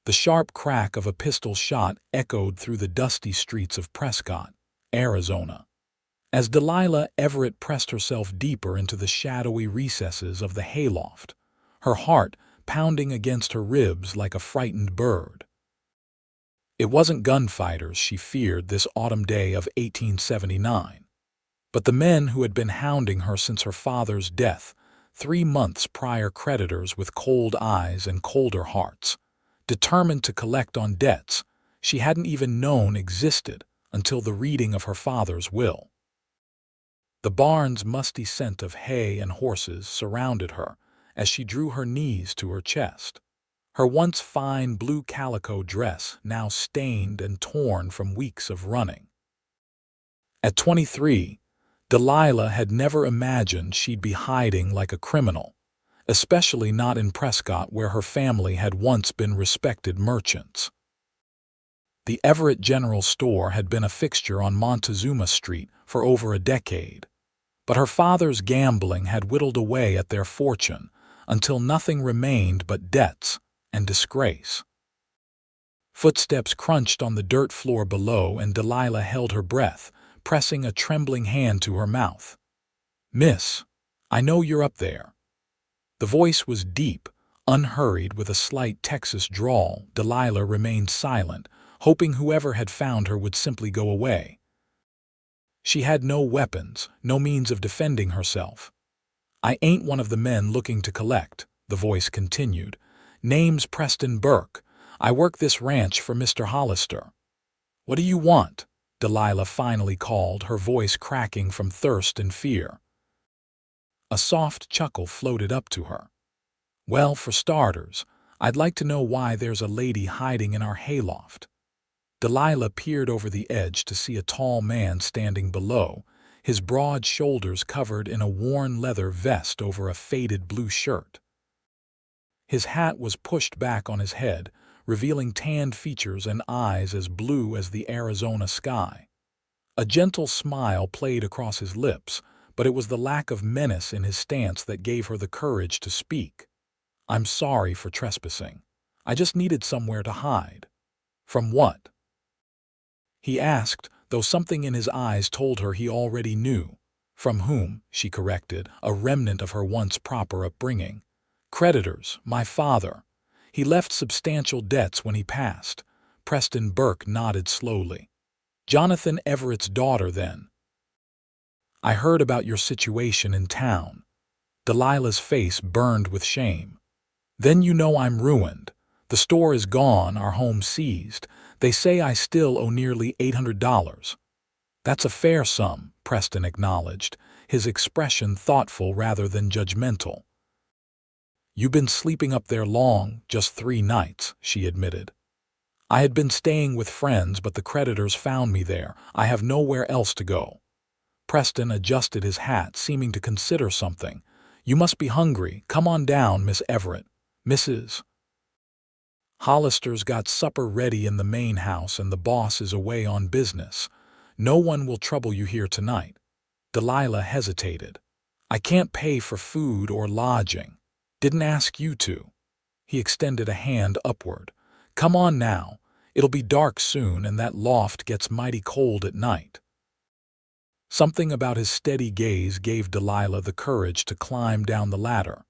The sharp crack of a pistol shot echoed through the dusty streets of Prescott, Arizona. As Delilah Everett pressed herself deeper into the shadowy recesses of the hayloft, her heart pounding against her ribs like a frightened bird. It wasn't gunfighters she feared this autumn day of 1879, but the men who had been hounding her since her father's death, 3 months prior, creditors with cold eyes and colder hearts, determined to collect on debts she hadn't even known existed until the reading of her father's will. The barn's musty scent of hay and horses surrounded her as she drew her knees to her chest, her once fine blue calico dress now stained and torn from weeks of running. At 23, Delilah had never imagined she'd be hiding like a criminal, especially not in Prescott where her family had once been respected merchants. The Everett General Store had been a fixture on Montezuma Street for over a decade, but her father's gambling had whittled away at their fortune until nothing remained but debts and disgrace. Footsteps crunched on the dirt floor below, and Delilah held her breath, pressing a trembling hand to her mouth. "Miss, I know you're up there." The voice was deep, unhurried, with a slight Texas drawl. Delilah remained silent, hoping whoever had found her would simply go away. She had no weapons, no means of defending herself. "I ain't one of the men looking to collect," the voice continued. "Name's Preston Burke. I work this ranch for Mr. Hollister." "What do you want?" Delilah finally called, her voice cracking from thirst and fear. A soft chuckle floated up to her. "Well, for starters, I'd like to know why there's a lady hiding in our hayloft." Delilah peered over the edge to see a tall man standing below, his broad shoulders covered in a worn leather vest over a faded blue shirt. His hat was pushed back on his head, revealing tanned features and eyes as blue as the Arizona sky. A gentle smile played across his lips, but it was the lack of menace in his stance that gave her the courage to speak. "I'm sorry for trespassing. I just needed somewhere to hide." "From what?" he asked, though something in his eyes told her he already knew. "From whom?" she corrected, a remnant of her once proper upbringing. "Creditors, my father. He left substantial debts when he passed." Preston Burke nodded slowly. "Jonathan Everett's daughter, then." "I heard about your situation in town." Delilah's face burned with shame. "Then you know I'm ruined. The store is gone, our home seized. They say I still owe nearly $800. "That's a fair sum," Preston acknowledged, his expression thoughtful rather than judgmental. "You've been sleeping up there long, just 3 nights, she admitted. "I had been staying with friends, but the creditors found me there. I have nowhere else to go." Preston adjusted his hat, seeming to consider something. "You must be hungry. Come on down, Miss Everett. Mrs. Hollister's got supper ready in the main house, and the boss is away on business. No one will trouble you here tonight." Delilah hesitated. "I can't pay for food or lodging." "Didn't ask you to." He extended a hand upward. "Come on now. It'll be dark soon, and that loft gets mighty cold at night." Something about his steady gaze gave Delilah the courage to climb down the ladder.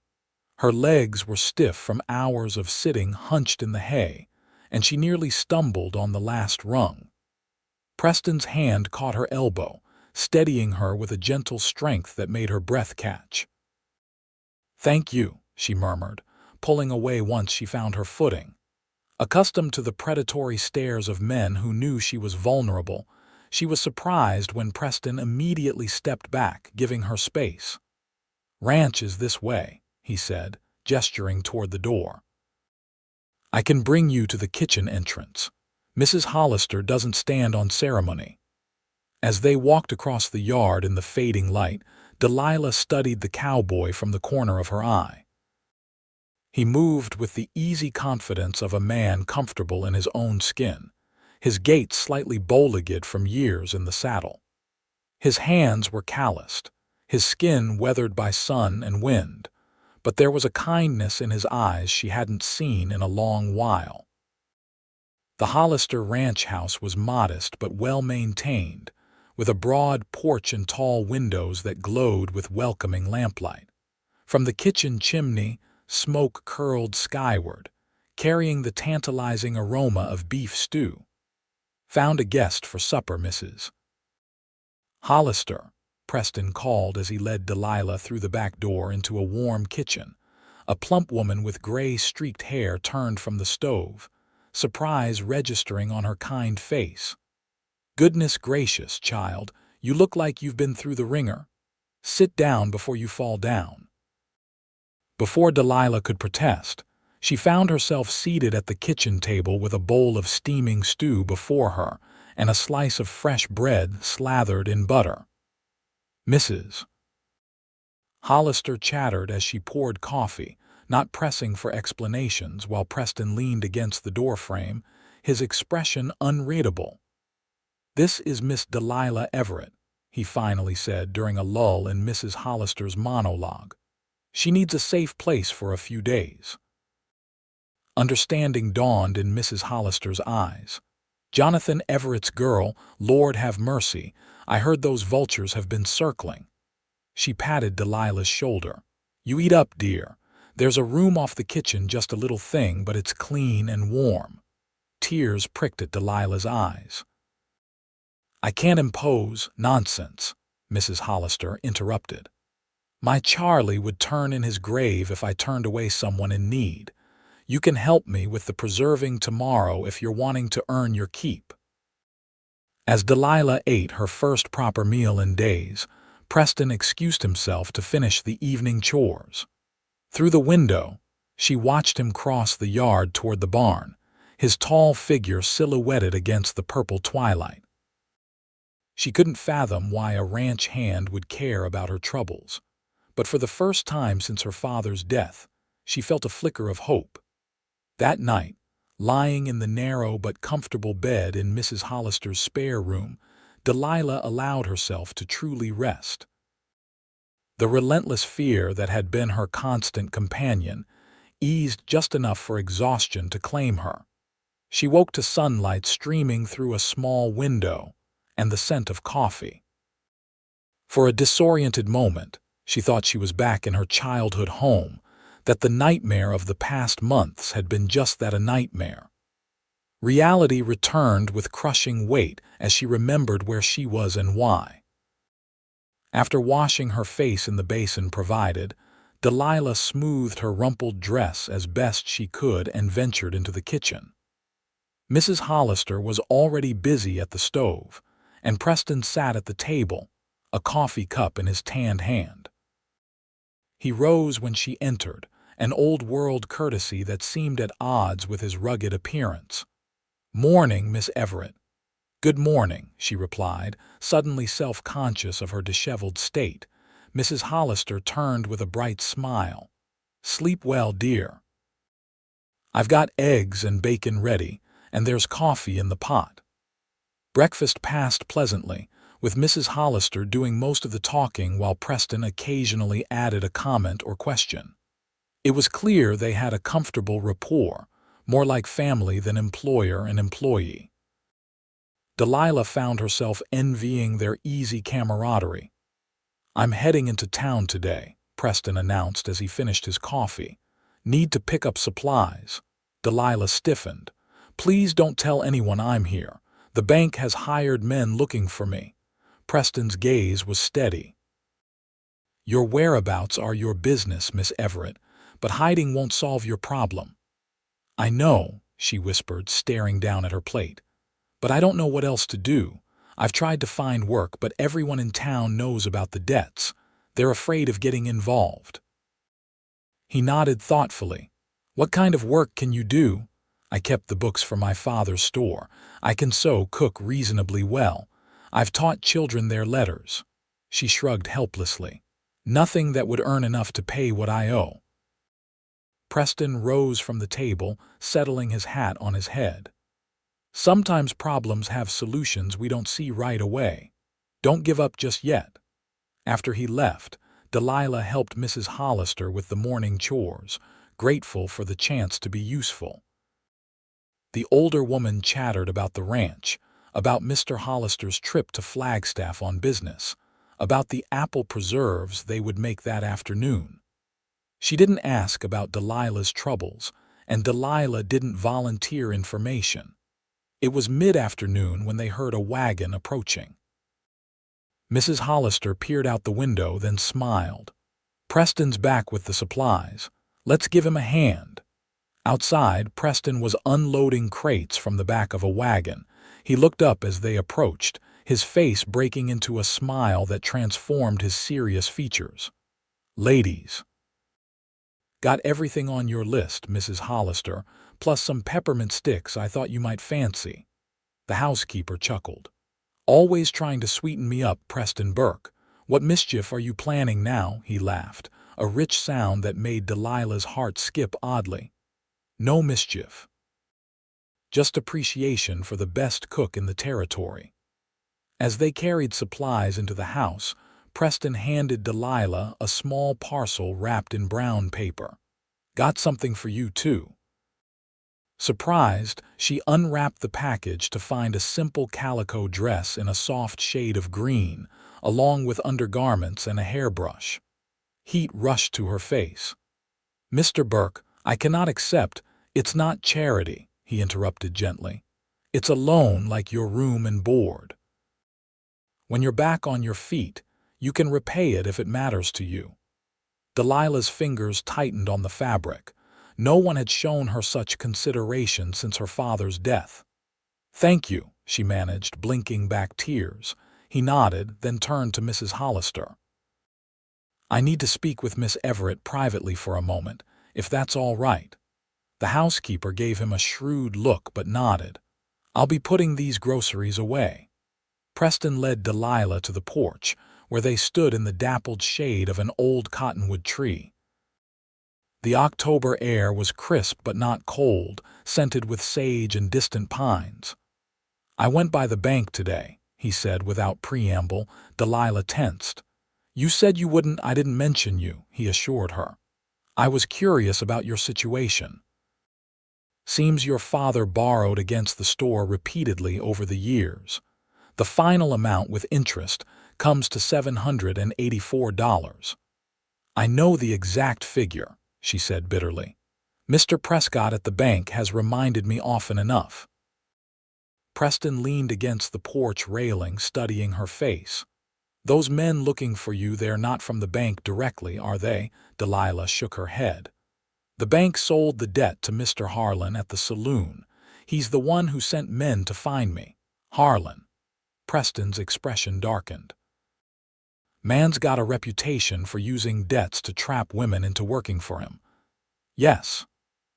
Her legs were stiff from hours of sitting hunched in the hay, and she nearly stumbled on the last rung. Preston's hand caught her elbow, steadying her with a gentle strength that made her breath catch. "Thank you," she murmured, pulling away once she found her footing. Accustomed to the predatory stares of men who knew she was vulnerable, she was surprised when Preston immediately stepped back, giving her space. "Ranch is this way," he said, gesturing toward the door. "I can bring you to the kitchen entrance. Mrs. Hollister doesn't stand on ceremony." As they walked across the yard in the fading light, Delilah studied the cowboy from the corner of her eye. He moved with the easy confidence of a man comfortable in his own skin, his gait slightly bow-legged from years in the saddle. His hands were calloused, his skin weathered by sun and wind, but there was a kindness in his eyes she hadn't seen in a long while. The Hollister ranch house was modest but well-maintained, with a broad porch and tall windows that glowed with welcoming lamplight. From the kitchen chimney, smoke curled skyward, carrying the tantalizing aroma of beef stew. "Found a guest for supper, Mrs. Hollister," Preston called as he led Delilah through the back door into a warm kitchen. A plump woman with gray-streaked hair turned from the stove, surprise registering on her kind face. "Goodness gracious, child, you look like you've been through the ringer. Sit down before you fall down." Before Delilah could protest, she found herself seated at the kitchen table with a bowl of steaming stew before her and a slice of fresh bread slathered in butter. "Mrs. Hollister chattered as she poured coffee, not pressing for explanations while Preston leaned against the doorframe, his expression unreadable. "This is Miss Delilah Everett," he finally said during a lull in Mrs. Hollister's monologue. "She needs a safe place for a few days." Understanding dawned in Mrs. Hollister's eyes. "Jonathan Everett's girl, Lord have mercy, I heard those vultures have been circling." She patted Delilah's shoulder. "You eat up, dear. There's a room off the kitchen, just a little thing, but it's clean and warm." Tears pricked at Delilah's eyes. "I can't impose nonsense," Mrs. Hollister interrupted. "My Charlie would turn in his grave if I turned away someone in need. You can help me with the preserving tomorrow if you're wanting to earn your keep." As Delilah ate her first proper meal in days, Preston excused himself to finish the evening chores. Through the window, she watched him cross the yard toward the barn, his tall figure silhouetted against the purple twilight. She couldn't fathom why a ranch hand would care about her troubles, but for the first time since her father's death, she felt a flicker of hope. That night, lying in the narrow but comfortable bed in Mrs. Hollister's spare room, Delilah allowed herself to truly rest. The relentless fear that had been her constant companion eased just enough for exhaustion to claim her. She woke to sunlight streaming through a small window and the scent of coffee. For a disoriented moment, she thought she was back in her childhood home, that the nightmare of the past months had been just that, a nightmare. Reality returned with crushing weight as she remembered where she was and why. After washing her face in the basin provided, Delilah smoothed her rumpled dress as best she could and ventured into the kitchen. Mrs. Hollister was already busy at the stove, and Preston sat at the table, a coffee cup in his tanned hand. He rose when she entered, an old-world courtesy that seemed at odds with his rugged appearance. "Morning, Miss Everett." "Good morning," she replied, suddenly self-conscious of her disheveled state. Mrs. Hollister turned with a bright smile. "Sleep well, dear. I've got eggs and bacon ready, and there's coffee in the pot." Breakfast passed pleasantly, with Mrs. Hollister doing most of the talking while Preston occasionally added a comment or question. It was clear they had a comfortable rapport, more like family than employer and employee. Delilah found herself envying their easy camaraderie. "I'm heading into town today," Preston announced as he finished his coffee. "Need to pick up supplies." Delilah stiffened. "Please don't tell anyone I'm here. The bank has hired men looking for me." Preston's gaze was steady. "Your whereabouts are your business, Miss Everett, but hiding won't solve your problem." "I know," she whispered, staring down at her plate. "But I don't know what else to do. I've tried to find work, but everyone in town knows about the debts. They're afraid of getting involved." He nodded thoughtfully. "What kind of work can you do?" "I kept the books for my father's store. I can cook reasonably well. I've taught children their letters." She shrugged helplessly. "Nothing that would earn enough to pay what I owe." Preston rose from the table, settling his hat on his head. "Sometimes problems have solutions we don't see right away. Don't give up just yet." After he left, Delilah helped Mrs. Hollister with the morning chores, grateful for the chance to be useful. The older woman chattered about the ranch, about Mr. Hollister's trip to Flagstaff on business, about the apple preserves they would make that afternoon. She didn't ask about Delilah's troubles, and Delilah didn't volunteer information. It was mid-afternoon when they heard a wagon approaching. Mrs. Hollister peered out the window, then smiled. "Preston's back with the supplies. Let's give him a hand." Outside, Preston was unloading crates from the back of a wagon. He looked up as they approached, his face breaking into a smile that transformed his serious features. "Ladies, got everything on your list, Mrs. Hollister, plus some peppermint sticks I thought you might fancy." The housekeeper chuckled. "Always trying to sweeten me up, Preston Burke. What mischief are you planning now?" he laughed, a rich sound that made Delilah's heart skip oddly. "No mischief. Just appreciation for the best cook in the territory." As they carried supplies into the house, Preston handed Delilah a small parcel wrapped in brown paper. "Got something for you, too." Surprised, she unwrapped the package to find a simple calico dress in a soft shade of green, along with undergarments and a hairbrush. Heat rushed to her face. "Mr. Burke, I cannot accept. It's not charity," he interrupted gently. "It's a loan like your room and board. When you're back on your feet, you can repay it if it matters to you." Delilah's fingers tightened on the fabric. No one had shown her such consideration since her father's death. "Thank you," she managed, blinking back tears. He nodded, then turned to Mrs. Hollister. "I need to speak with Miss Everett privately for a moment, if that's all right." The housekeeper gave him a shrewd look but nodded. "I'll be putting these groceries away." Preston led Delilah to the porch, where they stood in the dappled shade of an old cottonwood tree. The October air was crisp but not cold, scented with sage and distant pines. "I went by the bank today," he said without preamble. Delilah tensed. "You said you wouldn't. I didn't mention you," he assured her. "I was curious about your situation. Seems your father borrowed against the store repeatedly over the years. The final amount with interest comes to $784. "I know the exact figure," she said bitterly. "Mr. Prescott at the bank has reminded me often enough." Preston leaned against the porch railing, studying her face. "Those men looking for you, they're not from the bank directly, are they?" Delilah shook her head. "The bank sold the debt to Mr. Harlan at the saloon. He's the one who sent men to find me." "Harlan." Preston's expression darkened. "Man's got a reputation for using debts to trap women into working for him." "Yes."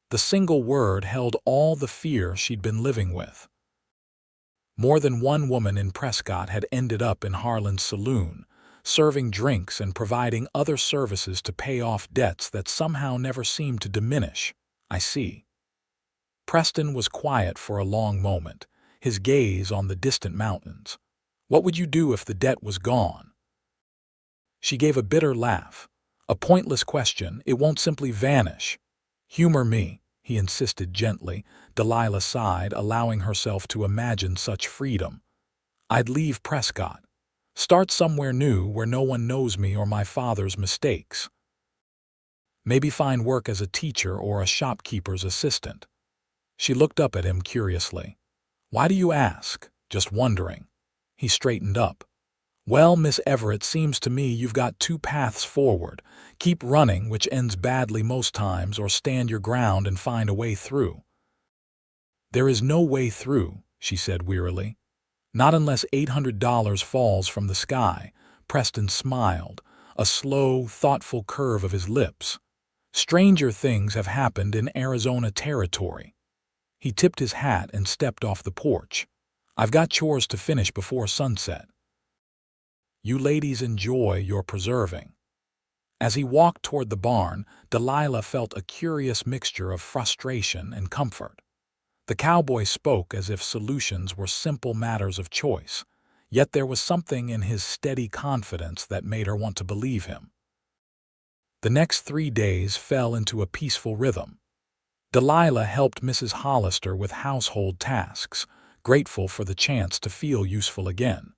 The single word held all the fear she'd been living with. More than one woman in Prescott had ended up in Harlan's saloon, serving drinks and providing other services to pay off debts that somehow never seemed to diminish. "I see." Preston was quiet for a long moment, his gaze on the distant mountains. "What would you do if the debt was gone?" She gave a bitter laugh. "A pointless question. It won't simply vanish." "Humor me," he insisted gently. Delilah sighed, allowing herself to imagine such freedom. "I'd leave Prescott. Start somewhere new where no one knows me or my father's mistakes. Maybe find work as a teacher or a shopkeeper's assistant." She looked up at him curiously. "Why do you ask?" "Just wondering." He straightened up. "Well, Miss Everett, seems to me you've got two paths forward. Keep running, which ends badly most times, or stand your ground and find a way through." "There is no way through," she said wearily. "Not unless $800 falls from the sky." Preston smiled, a slow, thoughtful curve of his lips. "Stranger things have happened in Arizona territory." He tipped his hat and stepped off the porch. "I've got chores to finish before sunset. You ladies enjoy your preserving." As he walked toward the barn, Delilah felt a curious mixture of frustration and comfort. The cowboy spoke as if solutions were simple matters of choice, yet there was something in his steady confidence that made her want to believe him. The next 3 days fell into a peaceful rhythm. Delilah helped Mrs. Hollister with household tasks, grateful for the chance to feel useful again.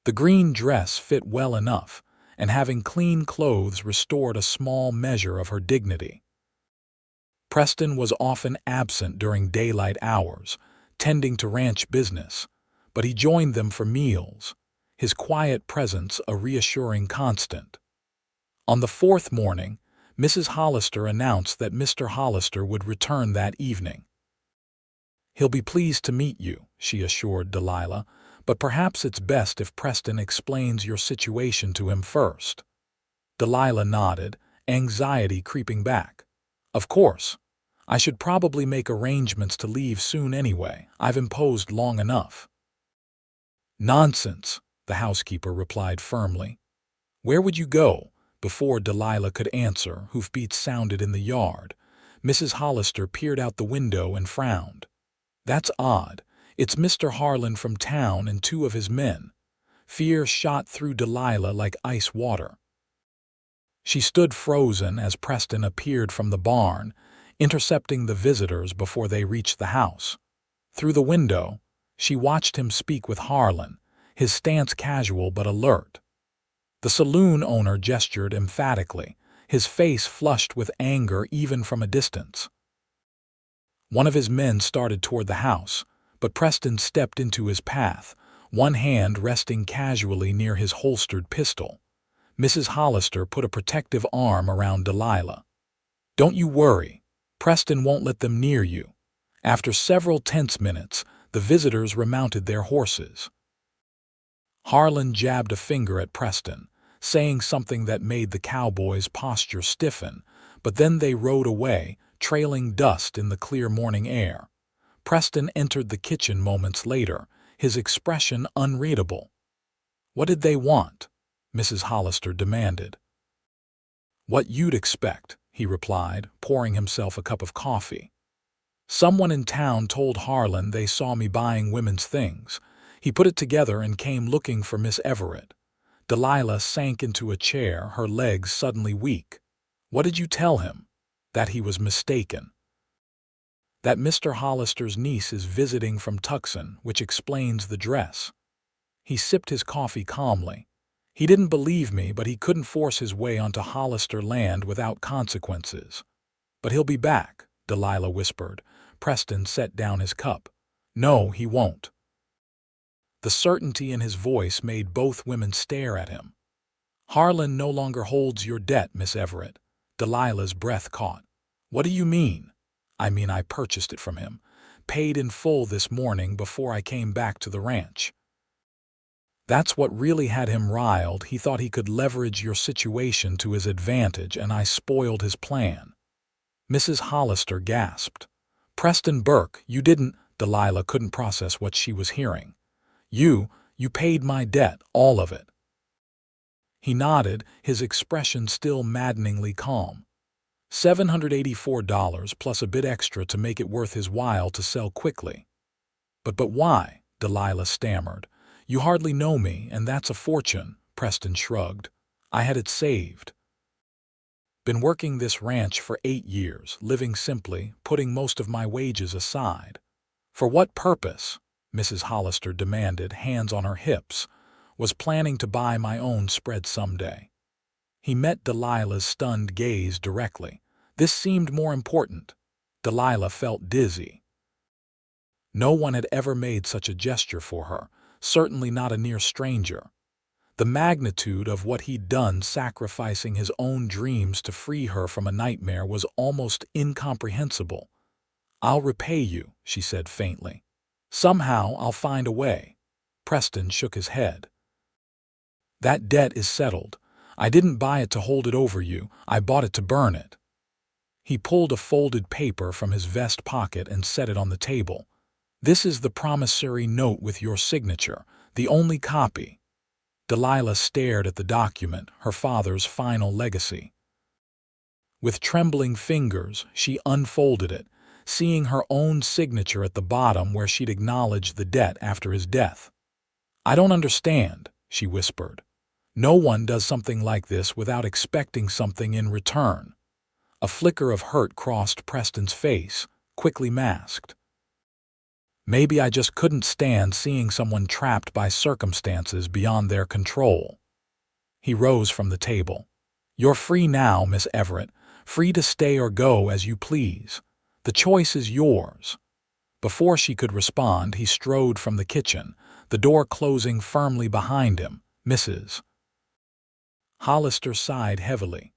The green dress fit well enough, and having clean clothes restored a small measure of her dignity. Preston was often absent during daylight hours, tending to ranch business, but he joined them for meals, his quiet presence a reassuring constant. On the fourth morning, Mrs. Hollister announced that Mr. Hollister would return that evening. "He'll be pleased to meet you," she assured Delilah, "but perhaps it's best if Preston explains your situation to him first." Delilah nodded, anxiety creeping back. "Of course. I should probably make arrangements to leave soon anyway. I've imposed long enough." "Nonsense," the housekeeper replied firmly. "Where would you go?" Before Delilah could answer, hoofbeats sounded in the yard. Mrs. Hollister peered out the window and frowned. "That's odd. It's Mr. Harlan from town and two of his men." Fear shot through Delilah like ice water. She stood frozen as Preston appeared from the barn, intercepting the visitors before they reached the house. Through the window, she watched him speak with Harlan, his stance casual but alert. The saloon owner gestured emphatically, his face flushed with anger even from a distance. One of his men started toward the house, but Preston stepped into his path, one hand resting casually near his holstered pistol. Mrs. Hollister put a protective arm around Delilah. "Don't you worry. Preston won't let them near you." After several tense minutes, the visitors remounted their horses. Harlan jabbed a finger at Preston, saying something that made the cowboy's posture stiffen, but then they rode away, trailing dust in the clear morning air. Preston entered the kitchen moments later, his expression unreadable. "What did they want?" Mrs. Hollister demanded. "What you'd expect," he replied, pouring himself a cup of coffee. "Someone in town told Harlan they saw me buying women's things. He put it together and came looking for Miss Everett." Delilah sank into a chair, her legs suddenly weak. "What did you tell him?" "That he was mistaken. That Mr. Hollister's niece is visiting from Tucson, which explains the dress." He sipped his coffee calmly. He didn't believe me, but he couldn't force his way onto Hollister land without consequences. "But he'll be back," Delilah whispered. Preston set down his cup. "No, he won't." The certainty in his voice made both women stare at him. "Harlan no longer holds your debt, Miss Everett." Delilah's breath caught. "What do you mean?" "I mean I purchased it from him. Paid in full this morning before I came back to the ranch." "That's what really had him riled. He thought he could leverage your situation to his advantage, and I spoiled his plan." Mrs. Hollister gasped. "Preston Burke, you didn't—" Delilah couldn't process what she was hearing. You paid my debt, all of it." He nodded, his expression still maddeningly calm. $784 plus a bit extra to make it worth his while to sell quickly. But why?" Delilah stammered. "You hardly know me, and that's a fortune." Preston shrugged. "I had it saved. Been working this ranch for 8 years, living simply, putting most of my wages aside." "For what purpose?" Mrs. Hollister demanded, hands on her hips. "Was planning to buy my own spread someday." He met Delilah's stunned gaze directly. This seemed more important. Delilah felt dizzy. No one had ever made such a gesture for her, certainly not a near stranger. The magnitude of what he'd done, sacrificing his own dreams to free her from a nightmare, was almost incomprehensible. "I'll repay you," she said faintly. "Somehow I'll find a way." Preston shook his head. "That debt is settled. I didn't buy it to hold it over you. I bought it to burn it." He pulled a folded paper from his vest pocket and set it on the table. "This is the promissory note with your signature, the only copy." Delilah stared at the document, her father's final legacy. With trembling fingers, she unfolded it, seeing her own signature at the bottom where she'd acknowledged the debt after his death. "I don't understand," she whispered. "No one does something like this without expecting something in return." A flicker of hurt crossed Preston's face, quickly masked. Maybe I just couldn't stand seeing someone trapped by circumstances beyond their control. He rose from the table. You're free now, Miss Everett, free to stay or go as you please. The choice is yours. Before she could respond, he strode from the kitchen, the door closing firmly behind him. Mrs. Hollister sighed heavily.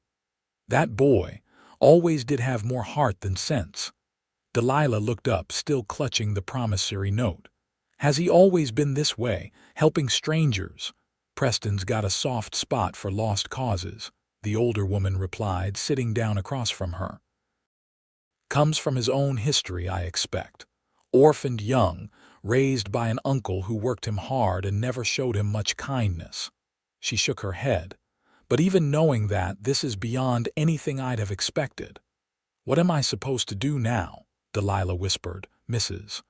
That boy always did have more heart than sense. Delilah looked up, still clutching the promissory note. Has he always been this way, helping strangers? Preston's got a soft spot for lost causes, the older woman replied, sitting down across from her. Comes from his own history, I expect. Orphaned young, raised by an uncle who worked him hard and never showed him much kindness. She shook her head. But even knowing that, this is beyond anything I'd have expected. What am I supposed to do now? Delilah whispered. Mrs.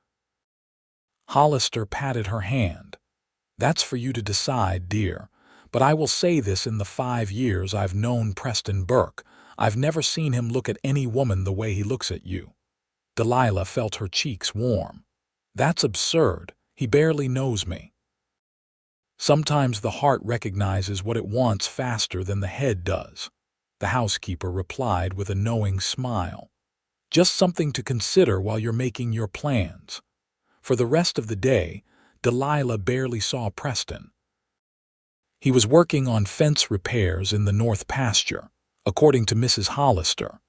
Hollister patted her hand. That's for you to decide, dear. But I will say this, in the 5 years I've known Preston Burke, I've never seen him look at any woman the way he looks at you. Delilah felt her cheeks warm. That's absurd. He barely knows me. Sometimes the heart recognizes what it wants faster than the head does, the housekeeper replied with a knowing smile. Just something to consider while you're making your plans. For the rest of the day, Delilah barely saw Preston. He was working on fence repairs in the north pasture, according to Mrs. Hollister.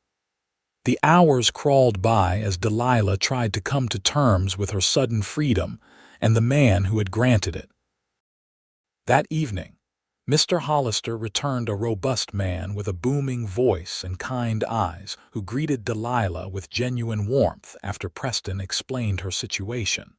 The hours crawled by as Delilah tried to come to terms with her sudden freedom and the man who had granted it. That evening, Mr. Hollister returned, a robust man with a booming voice and kind eyes, who greeted Delilah with genuine warmth after Preston explained her situation.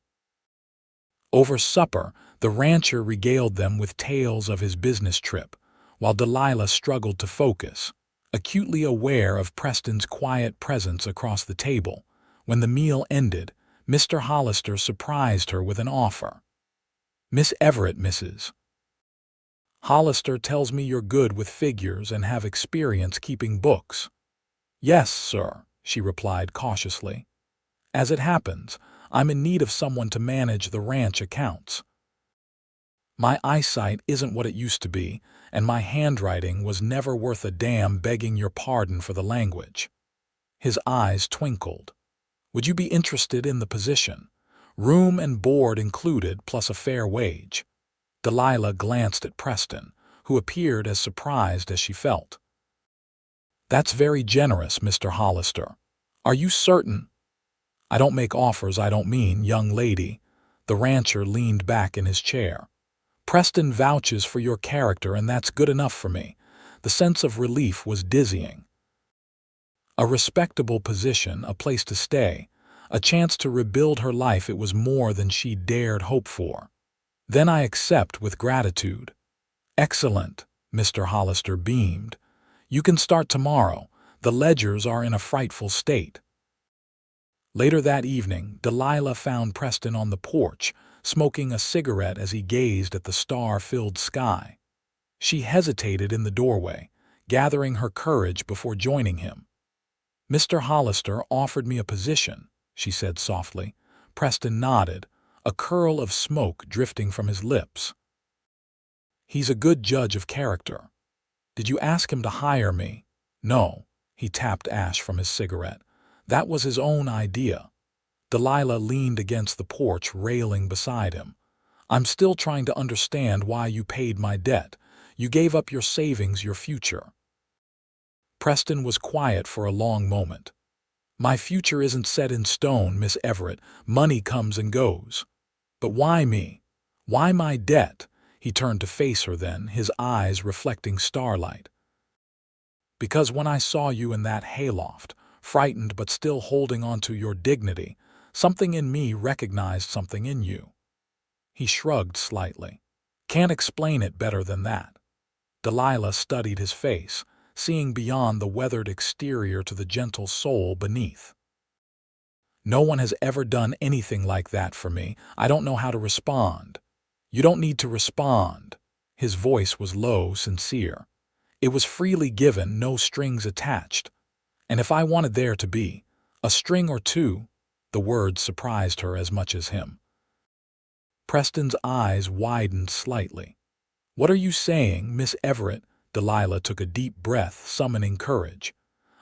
Over supper, the rancher regaled them with tales of his business trip, while Delilah struggled to focus, acutely aware of Preston's quiet presence across the table. When the meal ended, Mr. Hollister surprised her with an offer. Miss Everett, Mrs. Hollister tells me you're good with figures and have experience keeping books. Yes, sir, she replied cautiously. As it happens, I'm in need of someone to manage the ranch accounts. My eyesight isn't what it used to be, and my handwriting was never worth a damn, begging your pardon for the language. His eyes twinkled. Would you be interested in the position? Room and board included, plus a fair wage. Delilah glanced at Preston, who appeared as surprised as she felt. That's very generous, Mr. Hollister. Are you certain? I don't make offers I don't mean, young lady. The rancher leaned back in his chair. Preston vouches for your character, and that's good enough for me. The sense of relief was dizzying. A respectable position, a place to stay, a chance to rebuild her life, it was more than she dared hope for. Then I accept with gratitude. Excellent, Mr. Hollister beamed. You can start tomorrow. The ledgers are in a frightful state. Later that evening, Delilah found Preston on the porch, smoking a cigarette as he gazed at the star-filled sky. She hesitated in the doorway, gathering her courage before joining him. Mr. Hollister offered me a position, she said softly. Preston nodded, a curl of smoke drifting from his lips. He's a good judge of character. Did you ask him to hire me? No, he tapped ash from his cigarette. That was his own idea. Delilah leaned against the porch railing beside him. I'm still trying to understand why you paid my debt. You gave up your savings, your future. Preston was quiet for a long moment. My future isn't set in stone, Miss Everett. Money comes and goes. But why me? Why my debt? He turned to face her then, his eyes reflecting starlight. Because when I saw you in that hayloft, frightened but still holding on to your dignity, something in me recognized something in you. He shrugged slightly. Can't explain it better than that. Delilah studied his face, seeing beyond the weathered exterior to the gentle soul beneath. No one has ever done anything like that for me. I don't know how to respond. You don't need to respond. His voice was low, sincere. It was freely given, no strings attached. And if I wanted there to be a string or two, the words surprised her as much as him. Preston's eyes widened slightly. What are you saying, Miss Everett? Delilah took a deep breath, summoning courage.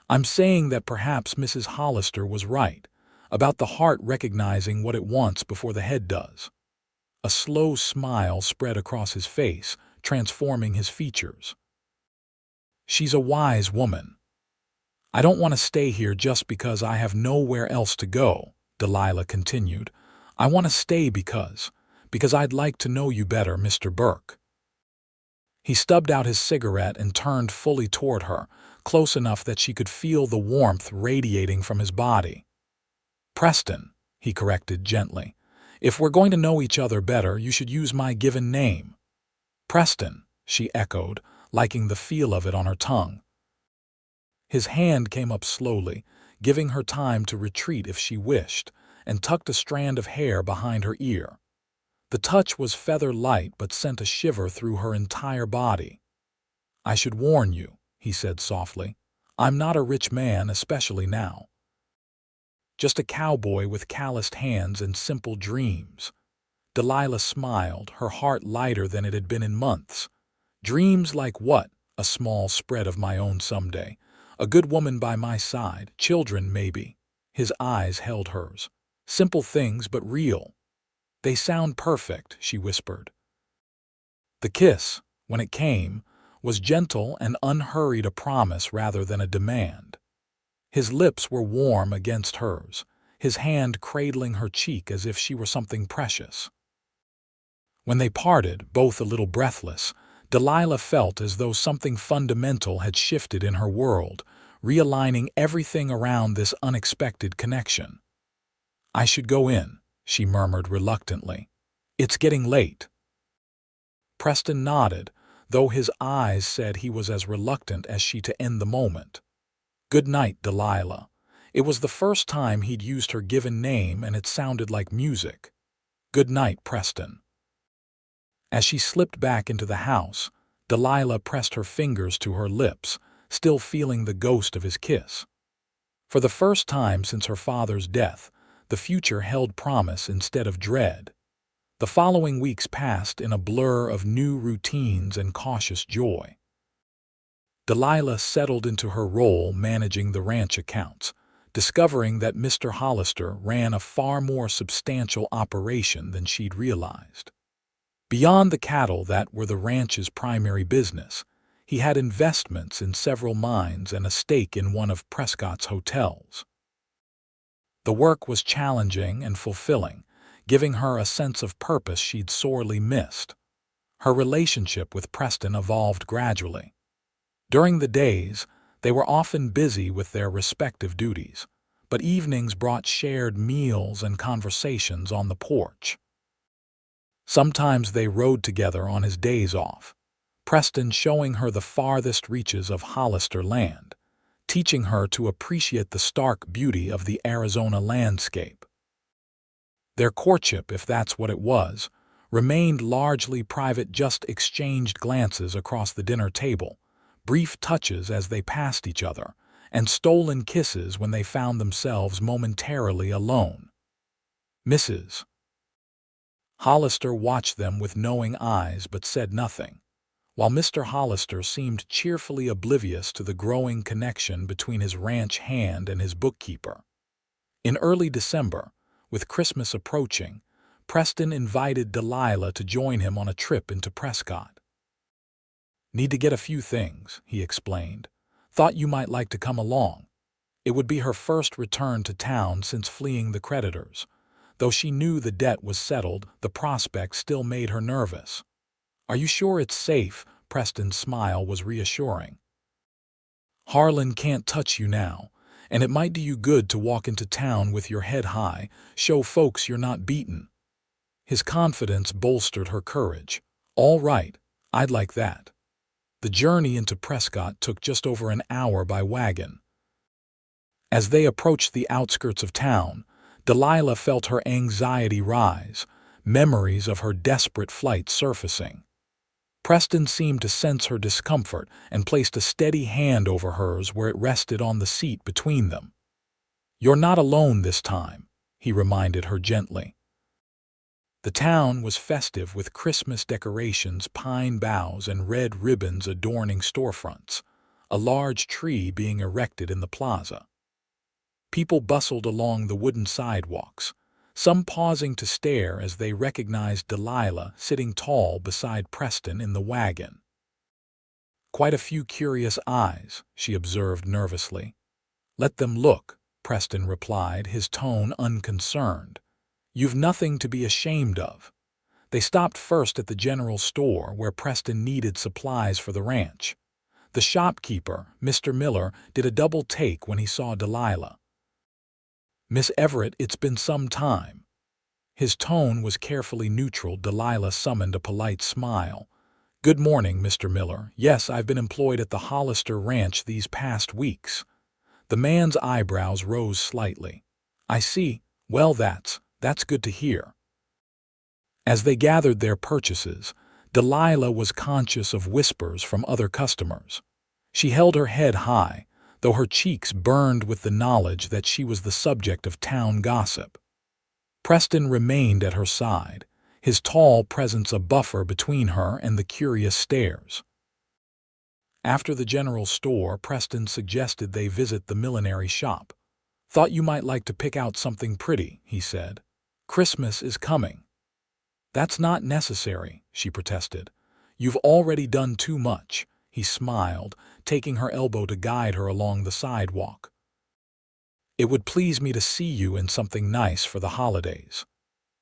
I'm saying that perhaps Mrs. Hollister was right, about the heart recognizing what it wants before the head does. A slow smile spread across his face, transforming his features. She's a wise woman. I don't want to stay here just because I have nowhere else to go, Delilah continued. I want to stay because I'd like to know you better, Mr. Burke. He stubbed out his cigarette and turned fully toward her, close enough that she could feel the warmth radiating from his body. Preston, he corrected gently. If we're going to know each other better, you should use my given name. Preston, she echoed, liking the feel of it on her tongue. His hand came up slowly, giving her time to retreat if she wished, and tucked a strand of hair behind her ear. The touch was feather-light but sent a shiver through her entire body. I should warn you, he said softly. I'm not a rich man, especially now. Just a cowboy with calloused hands and simple dreams. Delilah smiled, her heart lighter than it had been in months. Dreams like what? A small spread of my own someday. A good woman by my side, children maybe. His eyes held hers. Simple things but real. They sound perfect, she whispered. The kiss, when it came, was gentle and unhurried, a promise rather than a demand. His lips were warm against hers, his hand cradling her cheek as if she were something precious. When they parted, both a little breathless, Delilah felt as though something fundamental had shifted in her world, realigning everything around this unexpected connection. I should go in, she murmured reluctantly. It's getting late. Preston nodded, though his eyes said he was as reluctant as she to end the moment. Good night, Delilah. It was the first time he'd used her given name, and it sounded like music. Good night, Preston. As she slipped back into the house, Delilah pressed her fingers to her lips, still feeling the ghost of his kiss. For the first time since her father's death, the future held promise instead of dread. The following weeks passed in a blur of new routines and cautious joy. Delilah settled into her role managing the ranch accounts, discovering that Mr. Hollister ran a far more substantial operation than she'd realized. Beyond the cattle that were the ranch's primary business, he had investments in several mines and a stake in one of Prescott's hotels. The work was challenging and fulfilling, giving her a sense of purpose she'd sorely missed. Her relationship with Preston evolved gradually. During the days, they were often busy with their respective duties, but evenings brought shared meals and conversations on the porch. Sometimes they rode together on his days off, Preston showing her the farthest reaches of Hollister land, teaching her to appreciate the stark beauty of the Arizona landscape. Their courtship, if that's what it was, remained largely private, just exchanged glances across the dinner table, brief touches as they passed each other, and stolen kisses when they found themselves momentarily alone. Mrs. Hollister watched them with knowing eyes but said nothing, while Mr. Hollister seemed cheerfully oblivious to the growing connection between his ranch hand and his bookkeeper. In early December, with Christmas approaching, Preston invited Delilah to join him on a trip into Prescott. Need to get a few things, he explained. Thought you might like to come along. It would be her first return to town since fleeing the creditors. Though she knew the debt was settled, the prospect still made her nervous. Are you sure it's safe? Preston's smile was reassuring. Harlan can't touch you now, and it might do you good to walk into town with your head high, show folks you're not beaten. His confidence bolstered her courage. All right, I'd like that. The journey into Prescott took just over an hour by wagon. As they approached the outskirts of town, Delilah felt her anxiety rise, memories of her desperate flight surfacing. Preston seemed to sense her discomfort and placed a steady hand over hers where it rested on the seat between them. "You're not alone this time," he reminded her gently. The town was festive with Christmas decorations, pine boughs, and red ribbons adorning storefronts, a large tree being erected in the plaza. People bustled along the wooden sidewalks, some pausing to stare as they recognized Delilah sitting tall beside Preston in the wagon. "Quite a few curious eyes," she observed nervously. "Let them look," Preston replied, his tone unconcerned. "You've nothing to be ashamed of." They stopped first at the general store where Preston needed supplies for the ranch. The shopkeeper, Mr. Miller, did a double take when he saw Delilah. "Miss Everett, it's been some time." His tone was carefully neutral. Delilah summoned a polite smile. "Good morning, Mr. Miller. Yes, I've been employed at the Hollister Ranch these past weeks." The man's eyebrows rose slightly. "I see. Well, that's good to hear." As they gathered their purchases, Delilah was conscious of whispers from other customers. She held her head high, though her cheeks burned with the knowledge that she was the subject of town gossip. Preston remained at her side, his tall presence a buffer between her and the curious stares. After the general store, Preston suggested they visit the millinery shop. "Thought you might like to pick out something pretty," he said. "Christmas is coming." "That's not necessary," she protested. "You've already done too much." He smiled, taking her elbow to guide her along the sidewalk. "It would please me to see you in something nice for the holidays."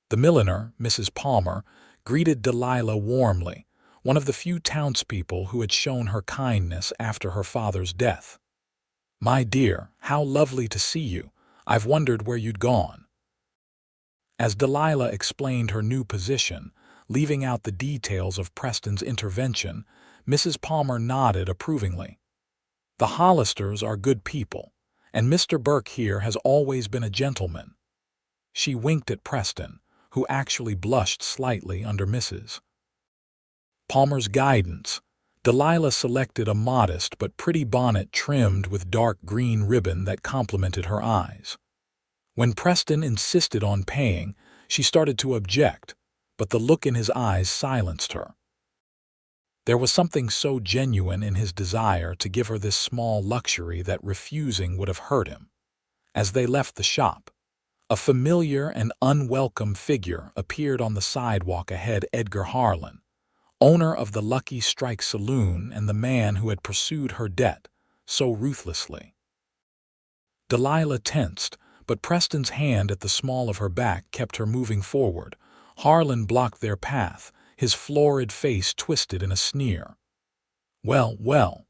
The milliner, Mrs. Palmer, greeted Delilah warmly, one of the few townspeople who had shown her kindness after her father's death. "My dear, how lovely to see you. I've wondered where you'd gone." As Delilah explained her new position, leaving out the details of Preston's intervention, Mrs. Palmer nodded approvingly. "The Hollisters are good people, and Mr. Burke here has always been a gentleman." She winked at Preston, who actually blushed slightly under Mrs. Palmer's guidance. Delilah selected a modest but pretty bonnet trimmed with dark green ribbon that complemented her eyes. When Preston insisted on paying, she started to object, but the look in his eyes silenced her. There was something so genuine in his desire to give her this small luxury that refusing would have hurt him. As they left the shop, a familiar and unwelcome figure appeared on the sidewalk ahead. Edgar Harlan, owner of the Lucky Strike Saloon and the man who had pursued her debt so ruthlessly. Delilah tensed, but Preston's hand at the small of her back kept her moving forward. Harlan blocked their path, his florid face twisted in a sneer. "Well, well,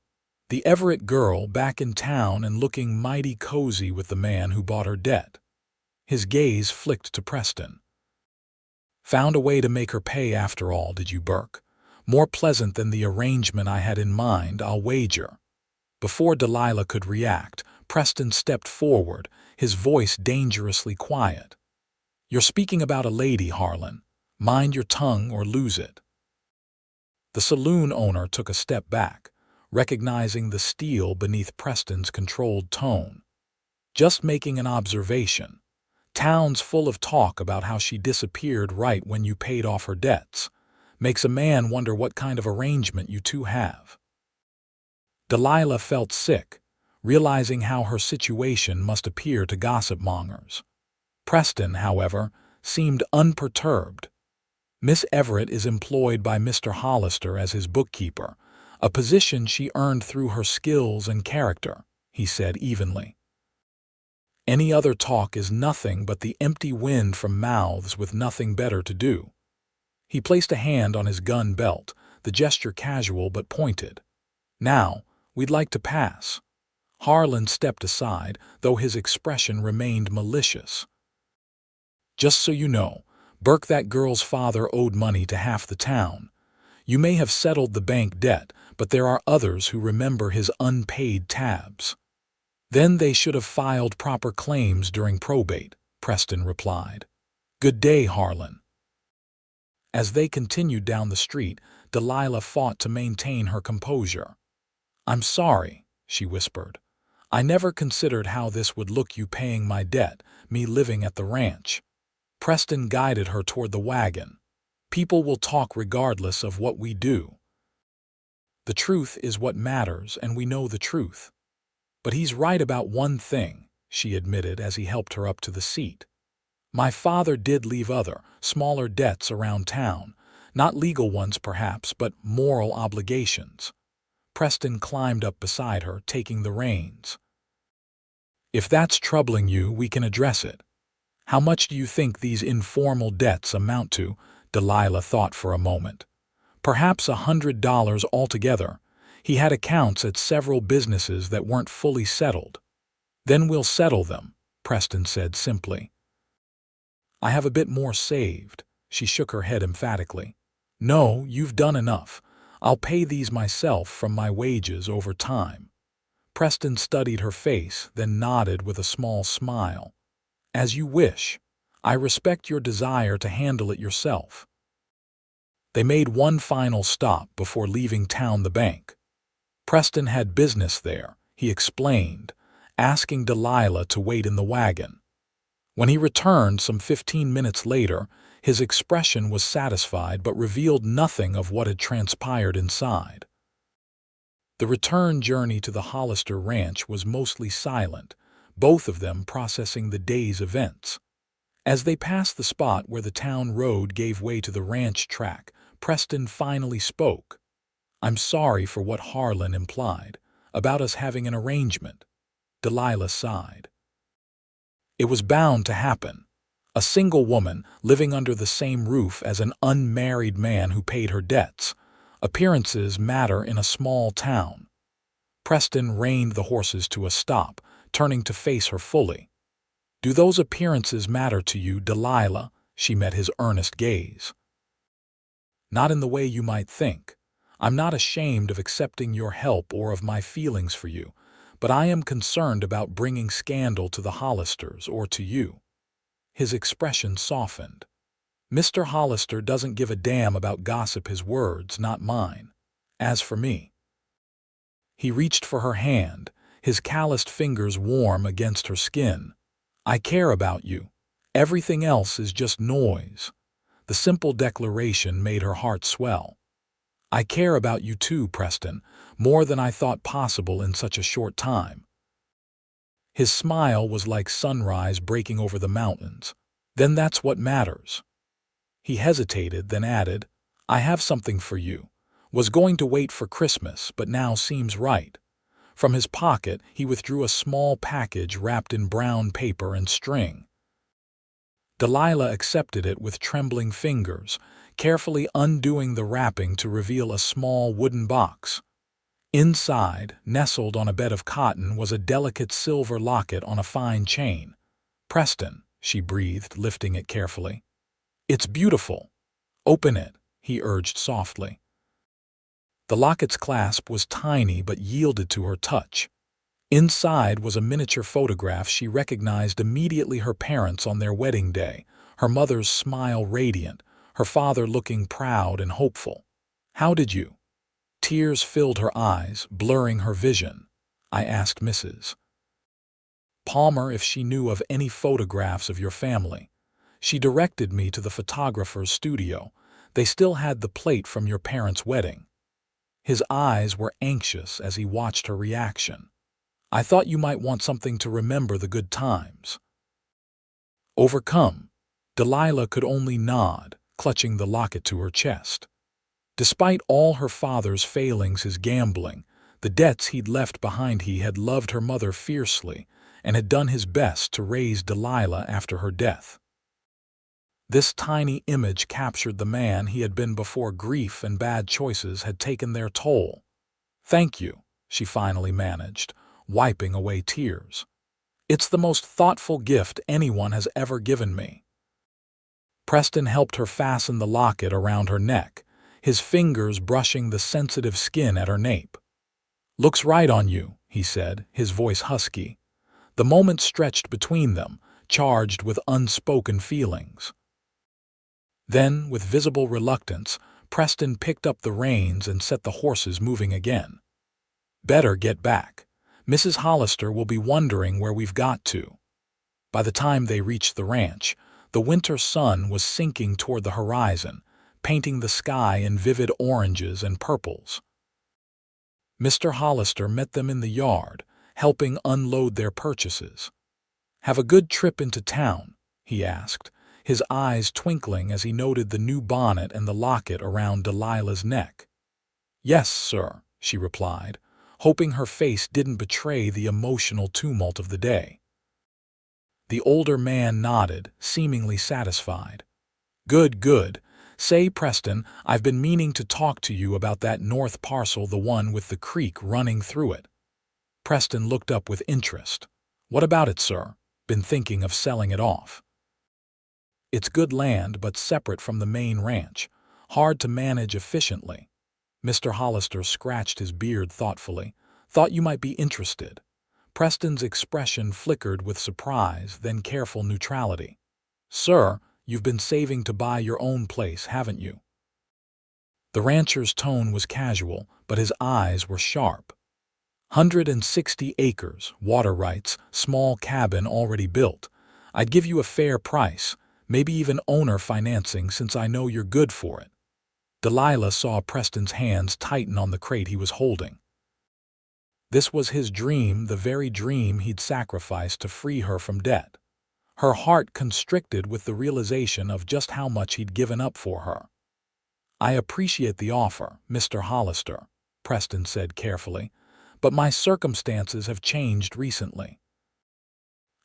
the Everett girl back in town and looking mighty cozy with the man who bought her debt." His gaze flicked to Preston. "Found a way to make her pay after all, did you, Burke? More pleasant than the arrangement I had in mind, I'll wager." Before Delilah could react, Preston stepped forward, his voice dangerously quiet. "You're speaking about a lady, Harlan. Mind your tongue or lose it." The saloon owner took a step back, recognizing the steel beneath Preston's controlled tone. "Just making an observation. Town's full of talk about how she disappeared right when you paid off her debts. Makes a man wonder what kind of arrangement you two have." Delilah felt sick, realizing how her situation must appear to gossip mongers. Preston, however, seemed unperturbed. "Miss Everett is employed by Mr. Hollister as his bookkeeper, a position she earned through her skills and character," he said evenly. "Any other talk is nothing but the empty wind from mouths with nothing better to do." He placed a hand on his gun belt, the gesture casual but pointed. "Now, we'd like to pass." Harlan stepped aside, though his expression remained malicious. "Just so you know, Burke, that girl's father owed money to half the town. You may have settled the bank debt, but there are others who remember his unpaid tabs." "Then they should have filed proper claims during probate," Preston replied. "Good day, Harlan." As they continued down the street, Delilah fought to maintain her composure. "I'm sorry," she whispered. "I never considered how this would look, you paying my debt, me living at the ranch." Preston guided her toward the wagon. "People will talk regardless of what we do. The truth is what matters, and we know the truth." "But he's right about one thing," she admitted as he helped her up to the seat. "My father did leave other, smaller debts around town. Not legal ones perhaps, but moral obligations." Preston climbed up beside her, taking the reins. "If that's troubling you, we can address it. How much do you think these informal debts amount to?" Delilah thought for a moment. "Perhaps $100 altogether. He had accounts at several businesses that weren't fully settled." "Then we'll settle them," Preston said simply. "I have a bit more saved." She shook her head emphatically. "No, you've done enough. I'll pay these myself from my wages over time." Preston studied her face, then nodded with a small smile. "As you wish. I respect your desire to handle it yourself." They made one final stop before leaving town, the bank. Preston had business there, he explained, asking Delilah to wait in the wagon. When he returned some 15 minutes later, his expression was satisfied but revealed nothing of what had transpired inside. The return journey to the Hollister ranch was mostly silent, both of them processing the day's events. As they passed the spot where the town road gave way to the ranch track, Preston finally spoke. "I'm sorry for what Harlan implied, about us having an arrangement." Delilah sighed. "It was bound to happen. A single woman living under the same roof as an unmarried man who paid her debts. Appearances matter in a small town." Preston reined the horses to a stop, turning to face her fully. "Do those appearances matter to you, Delilah?" She met his earnest gaze. "Not in the way you might think. I'm not ashamed of accepting your help or of my feelings for you, but I am concerned about bringing scandal to the Hollisters or to you." His expression softened. "Mr. Hollister doesn't give a damn about gossip, his words, not mine. As for me—" He reached for her hand, his calloused fingers warm against her skin. "I care about you. Everything else is just noise." The simple declaration made her heart swell. "I care about you too, Preston, more than I thought possible in such a short time." His smile was like sunrise breaking over the mountains. "Then that's what matters." He hesitated, then added, "I have something for you. Was going to wait for Christmas, but now seems right." From his pocket, he withdrew a small package wrapped in brown paper and string. Delilah accepted it with trembling fingers, carefully undoing the wrapping to reveal a small wooden box. Inside, nestled on a bed of cotton, was a delicate silver locket on a fine chain. "Preston," she breathed, lifting it carefully. "It's beautiful." "Open it," he urged softly. The locket's clasp was tiny but yielded to her touch. Inside was a miniature photograph she recognized immediately, her parents on their wedding day, her mother's smile radiant, her father looking proud and hopeful. "How did you—" Tears filled her eyes, blurring her vision. "I asked Mrs. Palmer if she knew of any photographs of your family. She directed me to the photographer's studio. They still had the plate from your parents' wedding." His eyes were anxious as he watched her reaction. "I thought you might want something to remember the good times." Overcome, Delilah could only nod, clutching the locket to her chest. Despite all her father's failings, his gambling, the debts he'd left behind, he had loved her mother fiercely and had done his best to raise Delilah after her death. This tiny image captured the man he had been before grief and bad choices had taken their toll. "Thank you," she finally managed, wiping away tears. "It's the most thoughtful gift anyone has ever given me." Preston helped her fasten the locket around her neck, his fingers brushing the sensitive skin at her nape. "Looks right on you," he said, his voice husky. The moment stretched between them, charged with unspoken feelings. Then, with visible reluctance, Preston picked up the reins and set the horses moving again. "Better get back. Mrs. Hollister will be wondering where we've got to." By the time they reached the ranch, the winter sun was sinking toward the horizon, painting the sky in vivid oranges and purples. Mr. Hollister met them in the yard, helping unload their purchases. "Have a good trip into town?" he asked, his eyes twinkling as he noted the new bonnet and the locket around Delilah's neck. "Yes, sir," she replied, hoping her face didn't betray the emotional tumult of the day. The older man nodded, seemingly satisfied. "Good, good. Say, Preston, I've been meaning to talk to you about that north parcel, the one with the creek running through it." Preston looked up with interest. "What about it, sir? Been thinking of selling it off." "It's good land, but separate from the main ranch. Hard to manage efficiently." Mr. Hollister scratched his beard thoughtfully. "Thought you might be interested." Preston's expression flickered with surprise, then careful neutrality. "Sir, you've been saving to buy your own place, haven't you?" The rancher's tone was casual, but his eyes were sharp. 160 acres, water rights, small cabin already built. I'd give you a fair price, maybe even owner financing since I know you're good for it." Delilah saw Preston's hands tighten on the crate he was holding. This was his dream, the very dream he'd sacrificed to free her from debt. Her heart constricted with the realization of just how much he'd given up for her. "I appreciate the offer, Mr. Hollister," Preston said carefully, "but my circumstances have changed recently.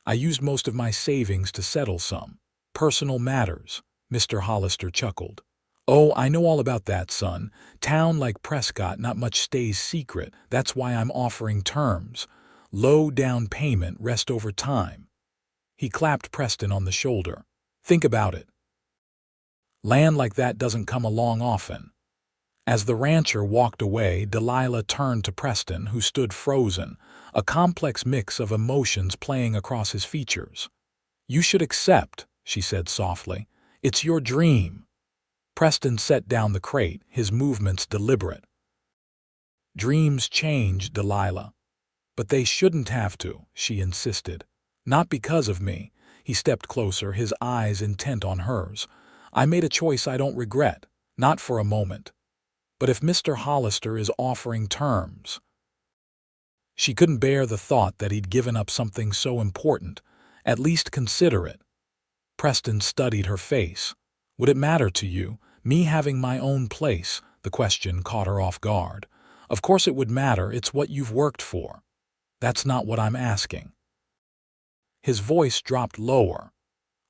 I used most of my savings to settle some personal matters." Mr. Hollister chuckled. "Oh, I know all about that, son. Town like Prescott, not much stays secret. That's why I'm offering terms. Low down payment, rest over time." He clapped Preston on the shoulder. "Think about it. Land like that doesn't come along often." As the rancher walked away, Delilah turned to Preston, who stood frozen, a complex mix of emotions playing across his features. "You should accept," she said softly. "It's your dream." Preston set down the crate, his movements deliberate. "Dreams change, Delilah." "But they shouldn't have to," she insisted. "Not because of me." He stepped closer, his eyes intent on hers. "I made a choice I don't regret, not for a moment. But if Mr. Hollister is offering terms—" She couldn't bear the thought that he'd given up something so important. "At least consider it." Preston studied her face. "Would it matter to you, me having my own place?" The question caught her off guard. "Of course it would matter, it's what you've worked for." "That's not what I'm asking." His voice dropped lower.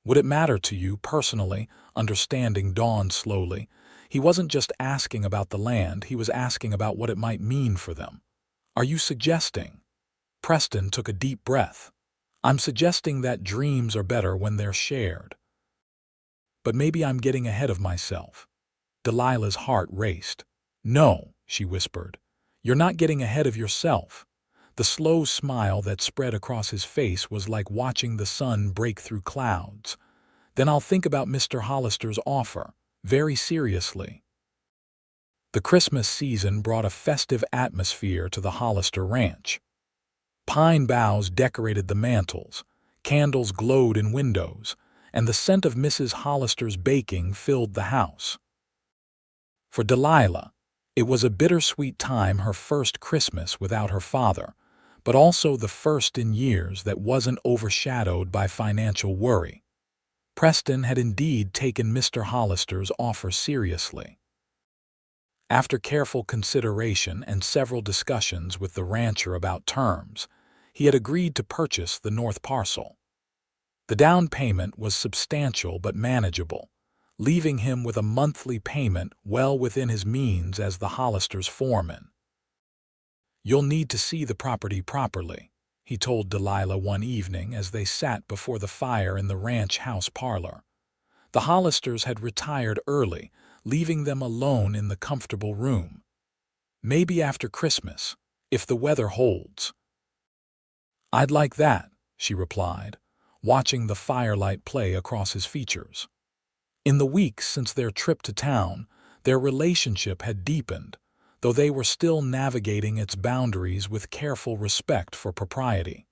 "Would it matter to you personally?" Understanding dawned slowly. He wasn't just asking about the land, he was asking about what it might mean for them. "Are you suggesting?" Preston took a deep breath. "I'm suggesting that dreams are better when they're shared." "But maybe I'm getting ahead of myself." Delilah's heart raced. "No," she whispered. "You're not getting ahead of yourself." The slow smile that spread across his face was like watching the sun break through clouds. "Then I'll think about Mr. Hollister's offer, very seriously." The Christmas season brought a festive atmosphere to the Hollister ranch. Pine boughs decorated the mantels, candles glowed in windows, and the scent of Mrs. Hollister's baking filled the house. For Delilah, it was a bittersweet time, her first Christmas without her father, but also the first in years that wasn't overshadowed by financial worry. Preston had indeed taken Mr. Hollister's offer seriously. After careful consideration and several discussions with the rancher about terms, he had agreed to purchase the north parcel. The down payment was substantial but manageable, leaving him with a monthly payment well within his means as the Hollisters' foreman. "You'll need to see the property properly," he told Delilah one evening as they sat before the fire in the ranch house parlor. The Hollisters had retired early, leaving them alone in the comfortable room. "Maybe after Christmas, if the weather holds." "I'd like that," she replied, watching the firelight play across his features. In the weeks since their trip to town, Their relationship had deepened, though they were still navigating its boundaries with careful respect for propriety.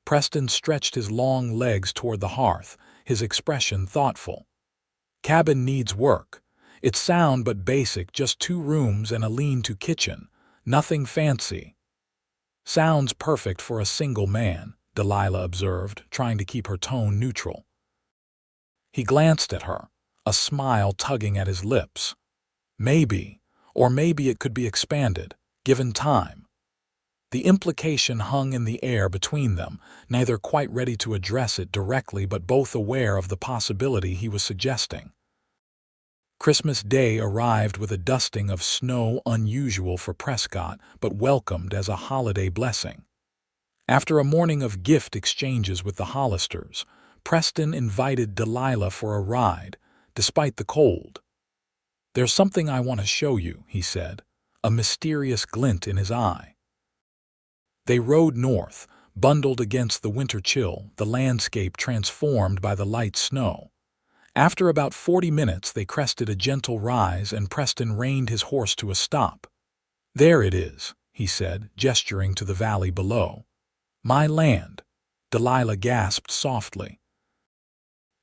Preston stretched his long legs toward the hearth, his expression thoughtful. "Cabin needs work. It's sound but basic, just 2 rooms and a lean-to kitchen. Nothing fancy." "Sounds perfect for a single man," Delilah observed, trying to keep her tone neutral. He glanced at her, a smile tugging at his lips. Maybe, or maybe it could be expanded, given time. The implication hung in the air between them, neither quite ready to address it directly but both aware of the possibility he was suggesting. Christmas Day arrived with a dusting of snow unusual for Prescott, but welcomed as a holiday blessing. After a morning of gift exchanges with the Hollisters, Preston invited Delilah for a ride, despite the cold. "There's something I want to show you," he said, a mysterious glint in his eye. They rode north, bundled against the winter chill, the landscape transformed by the light snow. After about 40 minutes they crested a gentle rise and Preston reined his horse to a stop. "There it is," he said, gesturing to the valley below. "My land," Delilah gasped softly.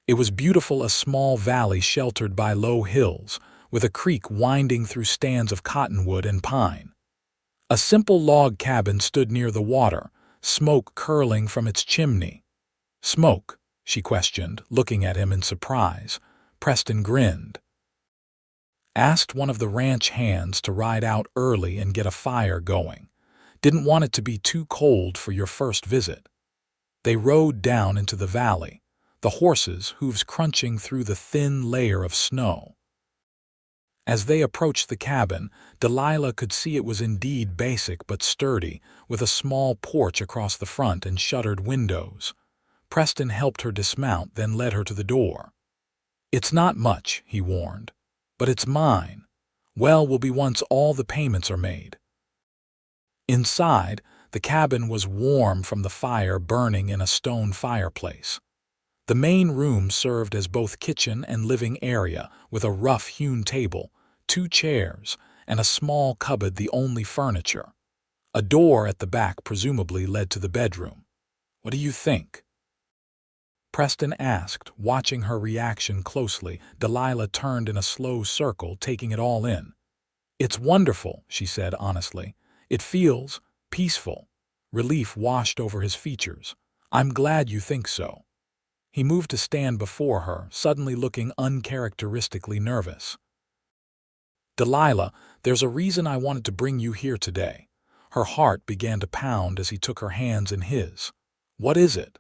It was beautiful, a small valley sheltered by low hills, with a creek winding through stands of cottonwood and pine. A simple log cabin stood near the water, smoke curling from its chimney. "Smoke?" she questioned, looking at him in surprise. Preston grinned. "Asked one of the ranch hands to ride out early and get a fire going. Didn't want it to be too cold for your first visit." They rode down into the valley, the horses' hooves crunching through the thin layer of snow. As they approached the cabin, Delilah could see it was indeed basic but sturdy, with a small porch across the front and shuttered windows. Preston helped her dismount, then led her to the door. "It's not much," he warned, "but it's mine. Well, will be once all the payments are made." Inside, the cabin was warm from the fire burning in a stone fireplace. The main room served as both kitchen and living area, with a rough-hewn table, 2 chairs, and a small cupboard the only furniture. A door at the back presumably led to the bedroom. "What do you think?" Preston asked, watching her reaction closely. Delilah turned in a slow circle, taking it all in. "It's wonderful," she said honestly. "It feels peaceful." Relief washed over his features. "I'm glad you think so." He moved to stand before her, suddenly looking uncharacteristically nervous. "Delilah, there's a reason I wanted to bring you here today." Her heart began to pound as he took her hands in his. "What is it?"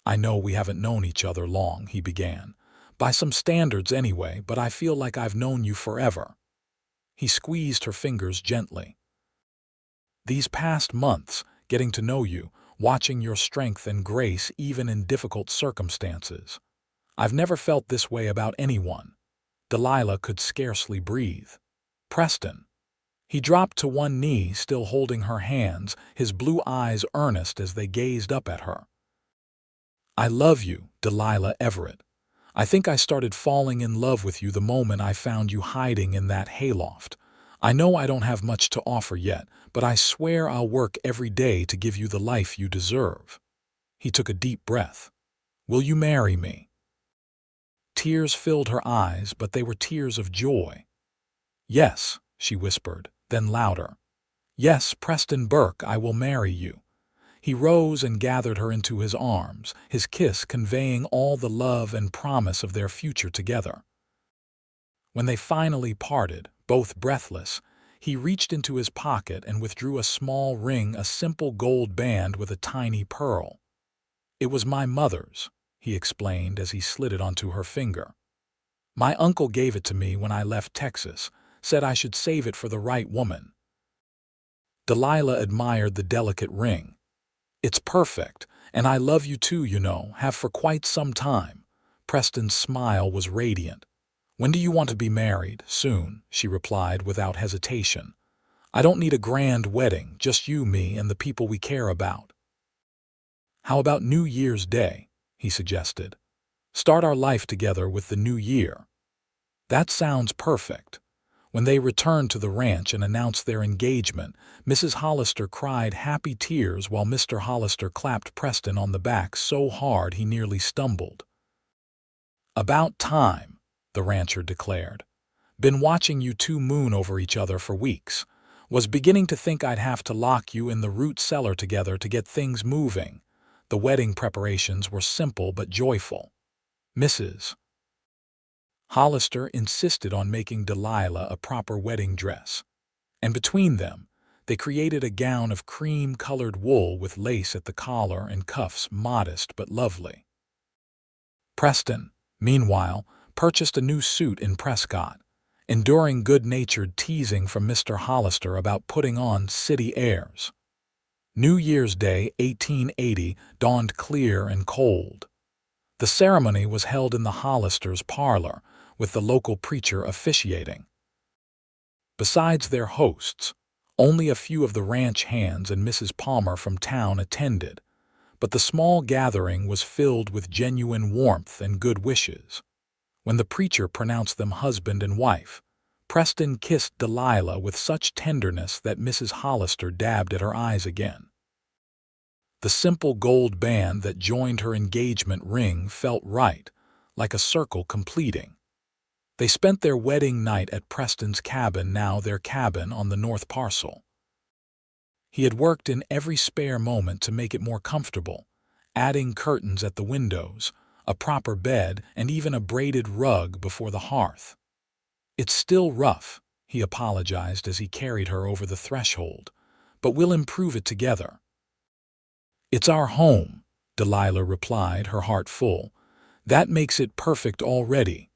"I know we haven't known each other long," he began. "By some standards anyway, but I feel like I've known you forever." He squeezed her fingers gently. "These past months, getting to know you, watching your strength and grace even in difficult circumstances. I've never felt this way about anyone." Delilah could scarcely breathe. "Preston." He dropped to one knee, still holding her hands, his blue eyes earnest as they gazed up at her. "I love you, Delilah Everett. I think I started falling in love with you the moment I found you hiding in that hayloft. I know I don't have much to offer yet, but I swear I'll work every day to give you the life you deserve." He took a deep breath. "Will you marry me?" Tears filled her eyes, but they were tears of joy. "Yes," she whispered, then louder. "Yes, Preston Burke, I will marry you." He rose and gathered her into his arms, his kiss conveying all the love and promise of their future together. When they finally parted, both breathless, he reached into his pocket and withdrew a small ring, a simple gold band with a tiny pearl. "It was my mother's," he explained as he slid it onto her finger. "My uncle gave it to me when I left Texas, said I should save it for the right woman." Delilah admired the delicate ring. "It's perfect, and I love you too, you know, have for quite some time." Preston's smile was radiant. "When do you want to be married?" "Soon," she replied without hesitation. "I don't need a grand wedding, just you, me, and the people we care about." "How about New Year's Day?" he suggested. "Start our life together with the new year." That sounds perfect. When they returned to the ranch and announced their engagement, Mrs. Hollister cried happy tears while Mr. Hollister clapped Preston on the back so hard he nearly stumbled. "About time," the rancher declared. "Been watching you two moon over each other for weeks. Was beginning to think I'd have to lock you in the root cellar together to get things moving." The wedding preparations were simple but joyful. Mrs. Hollister insisted on making Delilah a proper wedding dress, and between them, they created a gown of cream-colored wool with lace at the collar and cuffs, modest but lovely. Preston, meanwhile, purchased a new suit in Prescott, enduring good-natured teasing from Mr. Hollister about putting on city airs. New Year's Day, 1880, dawned clear and cold. The ceremony was held in the Hollisters' parlor, with the local preacher officiating. Besides their hosts, only a few of the ranch hands and Mrs. Palmer from town attended, but the small gathering was filled with genuine warmth and good wishes. When the preacher pronounced them husband and wife, Preston kissed Delilah with such tenderness that Mrs. Hollister dabbed at her eyes again. The simple gold band that joined her engagement ring felt right, like a circle completing. They spent their wedding night at Preston's cabin, now their cabin on the north parcel. He had worked in every spare moment to make it more comfortable, adding curtains at the windows, a proper bed, and even a braided rug before the hearth. "It's still rough," he apologized as he carried her over the threshold, "but we'll improve it together." "It's our home," Delilah replied, her heart full. "That makes it perfect already."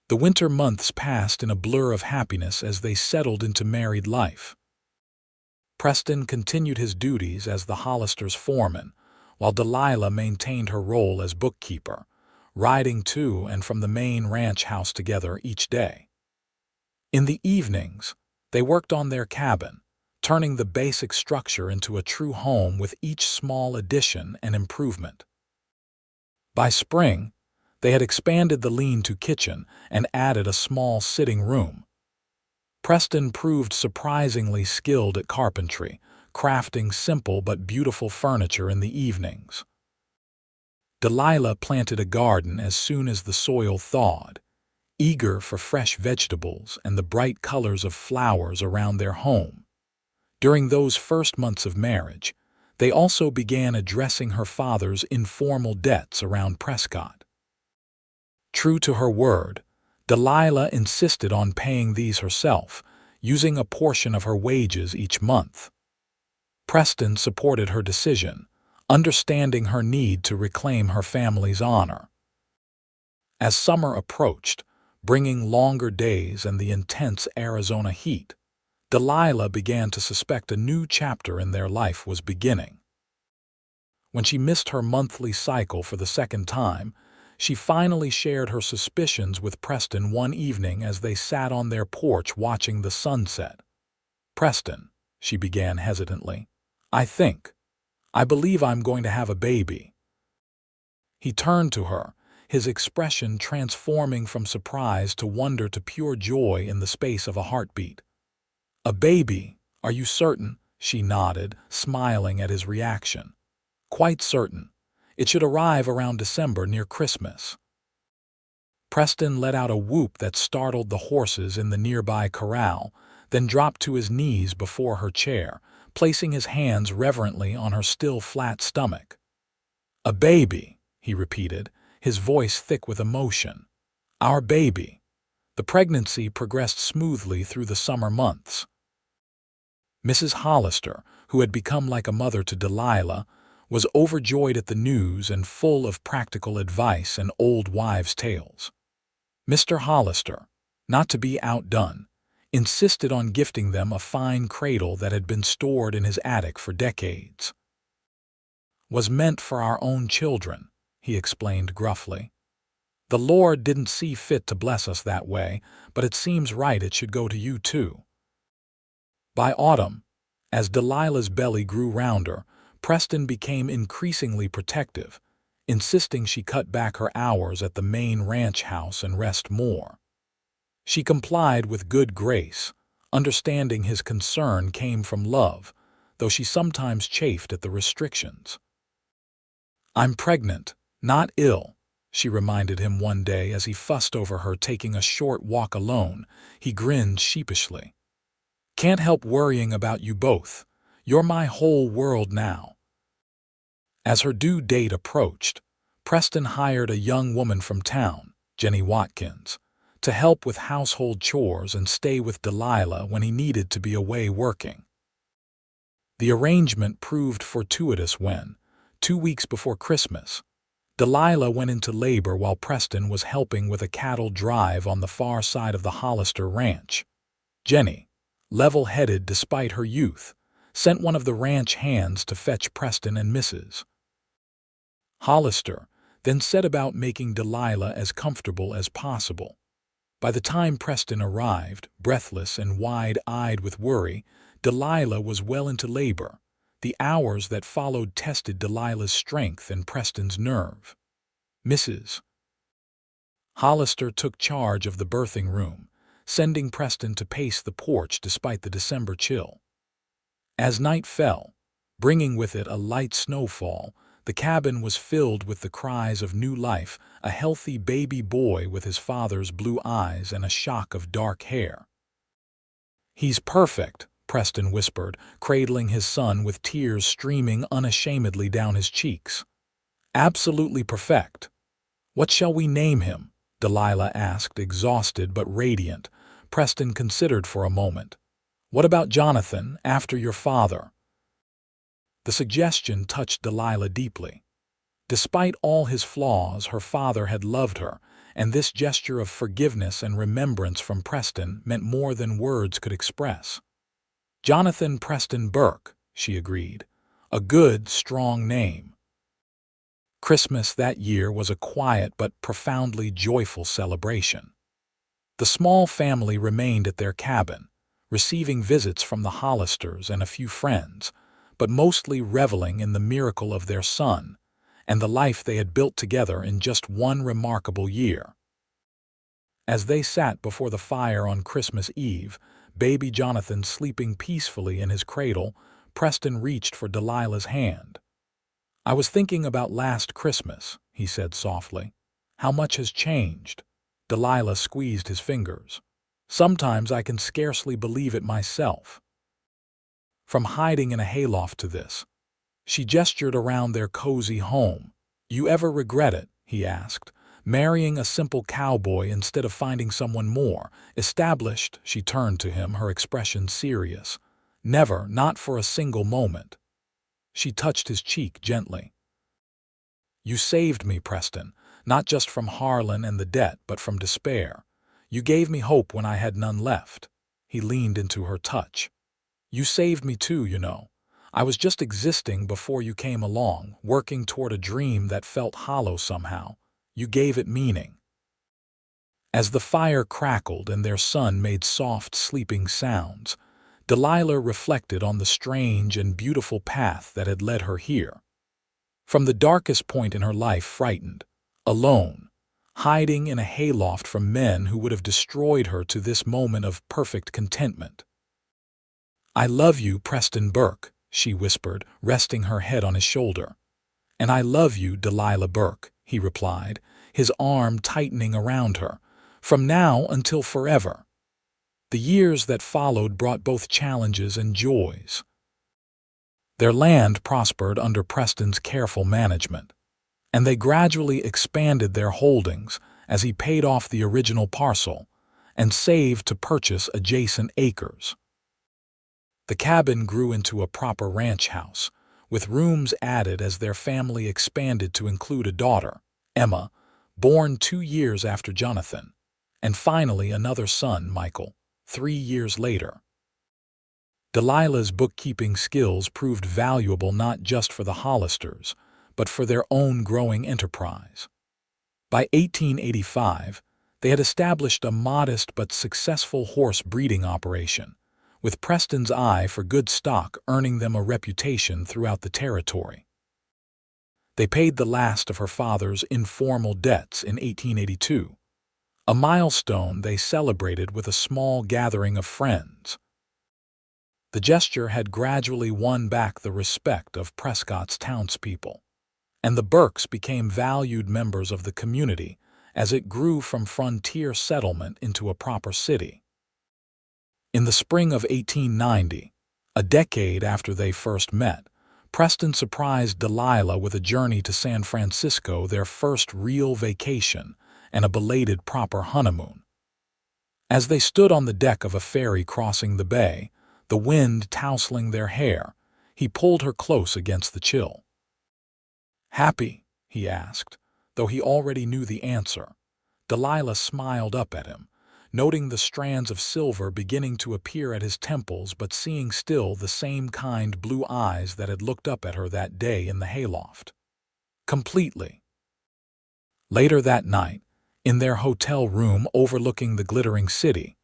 The winter months passed in a blur of happiness as they settled into married life. Preston continued his duties as the Hollisters' foreman, while Delilah maintained her role as bookkeeper, riding to and from the main ranch house together each day. In the evenings, they worked on their cabin, turning the basic structure into a true home with each small addition and improvement. By spring, they had expanded the lean-to kitchen and added a small sitting room. Preston proved surprisingly skilled at carpentry, crafting simple but beautiful furniture in the evenings. Delilah planted a garden as soon as the soil thawed, eager for fresh vegetables and the bright colors of flowers around their home. During those first months of marriage, they also began addressing her father's informal debts around Prescott. True to her word, Delilah insisted on paying these herself, using a portion of her wages each month. Preston supported her decision, understanding her need to reclaim her family's honor. As summer approached, bringing longer days and the intense Arizona heat, Delilah began to suspect a new chapter in their life was beginning. When she missed her monthly cycle for the second time, she finally shared her suspicions with Preston one evening as they sat on their porch watching the sunset. "Preston," she began hesitantly, I believe I'm going to have a baby." He turned to her, his expression transforming from surprise to wonder to pure joy in the space of a heartbeat. "A baby? Are you certain?" she nodded, smiling at his reaction. "Quite certain. It should arrive around December, near Christmas." Preston let out a whoop that startled the horses in the nearby corral, then dropped to his knees before her chair, placing his hands reverently on her still flat stomach. "A baby," he repeated, his voice thick with emotion. "Our baby." The pregnancy progressed smoothly through the summer months. Mrs. Hollister, who had become like a mother to Delilah, was overjoyed at the news and full of practical advice and old wives' tales. Mr. Hollister, not to be outdone, insisted on gifting them a fine cradle that had been stored in his attic for decades. "Was meant for our own children," he explained gruffly. "The Lord didn't see fit to bless us that way, but it seems right it should go to you too." By autumn, as Delilah's belly grew rounder, Preston became increasingly protective, insisting she cut back her hours at the main ranch house and rest more. She complied with good grace, understanding his concern came from love, though she sometimes chafed at the restrictions. "I'm pregnant, not ill," she reminded him one day as he fussed over her taking a short walk alone. He grinned sheepishly. "Can't help worrying about you both. You're my whole world now." As her due date approached, Preston hired a young woman from town, Jenny Watkins, to help with household chores and stay with Delilah when he needed to be away working. The arrangement proved fortuitous when, 2 weeks before Christmas, Delilah went into labor while Preston was helping with a cattle drive on the far side of the Hollister ranch. Jenny, level-headed despite her youth, sent one of the ranch hands to fetch Preston and Mrs. Hollister then set about making Delilah as comfortable as possible. By the time Preston arrived, breathless and wide-eyed with worry, Delilah was well into labor. The hours that followed tested Delilah's strength and Preston's nerve. Mrs. Hollister took charge of the birthing room, sending Preston to pace the porch despite the December chill. As night fell, bringing with it a light snowfall, the cabin was filled with the cries of new life, a healthy baby boy with his father's blue eyes and a shock of dark hair. "He's perfect," Preston whispered, cradling his son with tears streaming unashamedly down his cheeks. "Absolutely perfect." "What shall we name him?" Delilah asked, exhausted but radiant. Preston considered for a moment. "What about Jonathan, after your father?" The suggestion touched Delilah deeply. Despite all his flaws, her father had loved her, and this gesture of forgiveness and remembrance from Preston meant more than words could express. "Jonathan Preston Burke," she agreed. "A good, strong name." Christmas that year was a quiet but profoundly joyful celebration. The small family remained at their cabin, receiving visits from the Hollisters and a few friends, but mostly reveling in the miracle of their son and the life they had built together in just one remarkable year. As they sat before the fire on Christmas Eve, baby Jonathan sleeping peacefully in his cradle, Preston reached for Delilah's hand. "I was thinking about last Christmas," he said softly. "How much has changed." Delilah squeezed his fingers. "Sometimes I can scarcely believe it myself." From hiding in a hayloft to this. She gestured around their cozy home. "You ever regret it?" he asked. "Marrying a simple cowboy instead of finding someone more established?" She turned to him, her expression serious. "Never, not for a single moment." She touched his cheek gently. "You saved me, Preston, not just from Harlan and the debt, but from despair. You gave me hope when I had none left." He leaned into her touch. "You saved me too, you know. I was just existing before you came along, working toward a dream that felt hollow somehow. You gave it meaning." As the fire crackled and their son made soft, sleeping sounds, Delilah reflected on the strange and beautiful path that had led her here. From the darkest point in her life, frightened, alone, hiding in a hayloft from men who would have destroyed her, to this moment of perfect contentment. "I love you, Preston Burke," she whispered, resting her head on his shoulder. "And I love you, Delilah Burke," he replied, his arm tightening around her. "From now until forever." The years that followed brought both challenges and joys. Their land prospered under Preston's careful management, and they gradually expanded their holdings as he paid off the original parcel and saved to purchase adjacent acres. The cabin grew into a proper ranch house, with rooms added as their family expanded to include a daughter, Emma, born 2 years after Jonathan, and finally another son, Michael, 3 years later. Delilah's bookkeeping skills proved valuable not just for the Hollisters, but for their own growing enterprise. By 1885, they had established a modest but successful horse breeding operation, with Preston's eye for good stock earning them a reputation throughout the territory. They paid the last of her father's informal debts in 1882, a milestone they celebrated with a small gathering of friends. The gesture had gradually won back the respect of Prescott's townspeople, and the Burkes became valued members of the community as it grew from frontier settlement into a proper city. In the spring of 1890, a decade after they first met, Preston surprised Delilah with a journey to San Francisco, their first real vacation and a belated proper honeymoon. As they stood on the deck of a ferry crossing the bay, the wind tousling their hair, he pulled her close against the chill. "Happy?" he asked, though he already knew the answer. Delilah smiled up at him, noting the strands of silver beginning to appear at his temples but seeing still the same kind blue eyes that had looked up at her that day in the hayloft. "Completely." Later that night, in their hotel room overlooking the glittering city,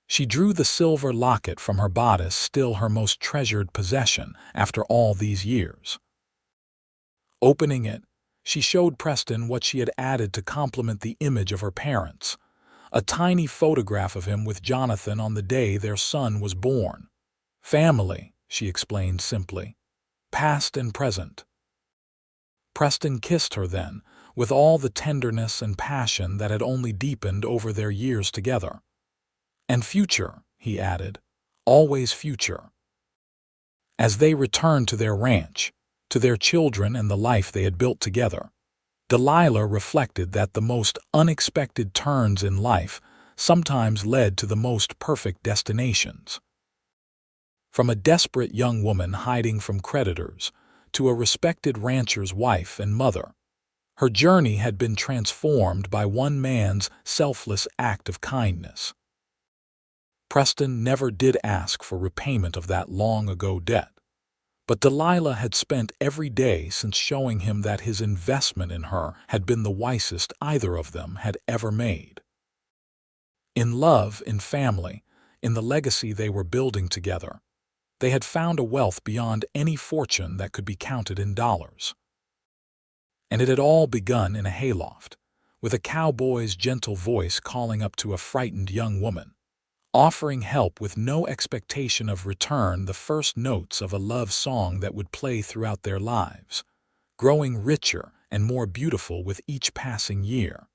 she drew the silver locket from her bodice, still her most treasured possession after all these years. Opening it, she showed Preston what she had added to complement the image of her parents, a tiny photograph of him with Jonathan on the day their son was born. "Family," she explained simply, "past and present." Preston kissed her then, with all the tenderness and passion that had only deepened over their years together. "And future," he added, "always future." As they returned to their ranch, to their children and the life they had built together, Delilah reflected that the most unexpected turns in life sometimes led to the most perfect destinations. From a desperate young woman hiding from creditors to a respected rancher's wife and mother, her journey had been transformed by one man's selfless act of kindness. Preston never did ask for repayment of that long-ago debt, but Delilah had spent every day since showing him that his investment in her had been the wisest either of them had ever made. In love, in family, in the legacy they were building together, they had found a wealth beyond any fortune that could be counted in dollars. And it had all begun in a hayloft, with a cowboy's gentle voice calling up to a frightened young woman, offering help with no expectation of return, the first notes of a love song that would play throughout their lives, growing richer and more beautiful with each passing year.